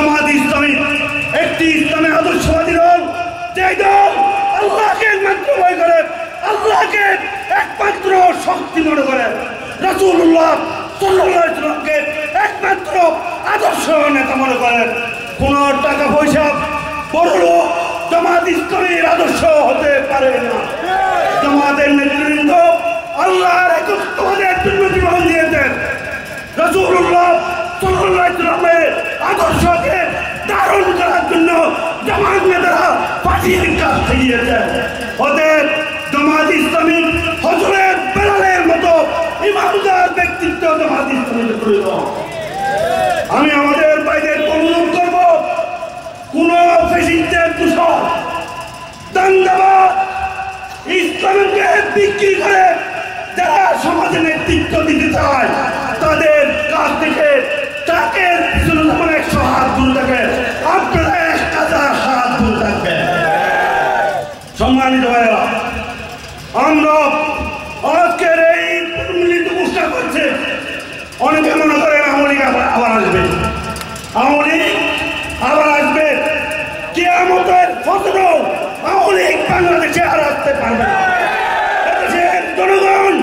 জামাত ইসলামী একটি ইসলামী আদর্শবাদী দল, যে দল আল্লাহকে একমাত্র ভয় করে, আল্লাহকে একমাত্র শক্তি মনে করে, রাসূলুল্লাহ সাল্লাল্লাহু আলাইহি ওয়াসাল্লামকে একমাত্র আদর্শ নেতা মনে করেন। কোন টাকা পয়সা বড় জামাত ইসলামীর আদর্শ হতে পারে না। জামাতের নেতৃবৃন্দ আল্লাহর একত্ববাদের জন্য জীবন দিয়েছেন, রাসূলুল্লাহ সাল্লাল্লাহু আলাইহি ওয়াসাল্লামের আদর্শকে ধারণ করার জন্য জামাত নেতারা ফাঁসির কাজ গিয়েছেন। অতএব জামাত ইসলামী হযরত বেলালের মতো ইমানদার ব্যক্তিত্ব জামাত ইসলামীতে প্রয়োজন। আমি আমাদের ভাইদের অনুরোধ করব, কোন ফ্যাসিস্টের দূষণ দাঙ্গাবাদ ইসলামকে বিক্রি করে যারা সমাজে নেতৃত্ব দিতে চায় তাদের কাছ থেকে তাকের পিছনে যেমন 100 হাত দূরে থাকে, আপনারা 1000 হাত দূরে থাকবেন। সম্মানিত ভাইরা, আমরা আজকের এই মিলিত গোষ্ঠী করছে, অনেকে মনে করেন আওয়ামী লীগ আবার আসবে, আওয়ামী লীগ আবার আসবে, কিয়ামতের ফজরেও আওয়ামী লীগ বাংলাদেশে আর আসতে পারবে না। এদেশের জনগণ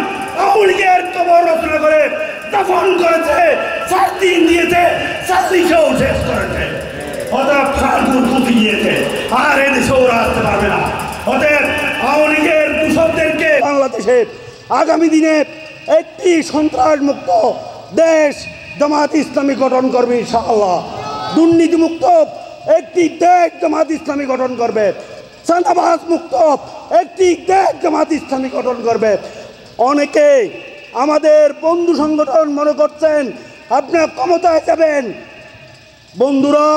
আওয়ামী লীগের কবর রচনা করে দাফন করেছে, 4 দিন দিয়েছে, 40ও শেষ করেছে, অতএব সারগুল পুঁতি দিয়েছে, আর এদেশে ওরা আসতে পারবে না। অতএব আওয়ামী লীগের দূষকদেরকে বাংলাদেশে আগামী দিনে একটি সন্ত্রাসমুক্ত দেশ জামাত ইসলামী গঠন করবে ইনশাআল্লাহ। দুর্নীতিমুক্ত একটি দেশ জামাত ইসলামী গঠন করবে, চাঁদাবাজ মুক্ত একটি দেশ জামাত ইসলামী গঠন করবে। অনেকে আমাদের বন্ধু সংগঠন মনে করছেন আপনারা ক্ষমতায় যাবেন। বন্ধুরা,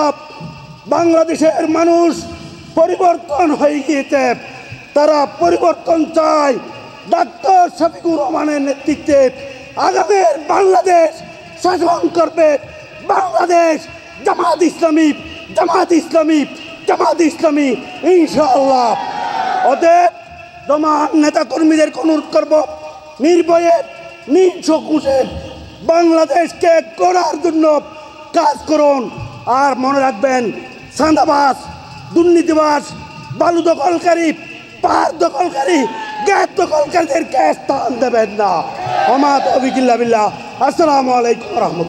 বাংলাদেশের মানুষ পরিবর্তন হয়ে গিয়েছে, তারা পরিবর্তন চায়। ডাক্তার শফিকুর রহমানের নেতৃত্বে আগামীর বাংলাদেশ শাসন করবে বাংলাদেশ জামাত ইসলামী, জামাত ইসলামী, জামাত ইসলামী ইনশাআল্লাহ। অতএব জামাত নেতা কর্মীদেরকে অনুরোধ করব, নির্ভয়ে নিঃসংকোচে বাংলাদেশকে গড়ার জন্য কাজ করুন। আর মনে রাখবেন, চাঁদাবাজ, দুর্নীতিবাজ, বালু দখলকারী, পাহাড় দখলকারী, গ্যাস দখলকারীদেরকে স্থান দেবেন না। ওমা তৌফিক ইল্লা বিল্লাহ। আসসালামু আলাইকুম ওয়া রাহমাতুল্লাহ।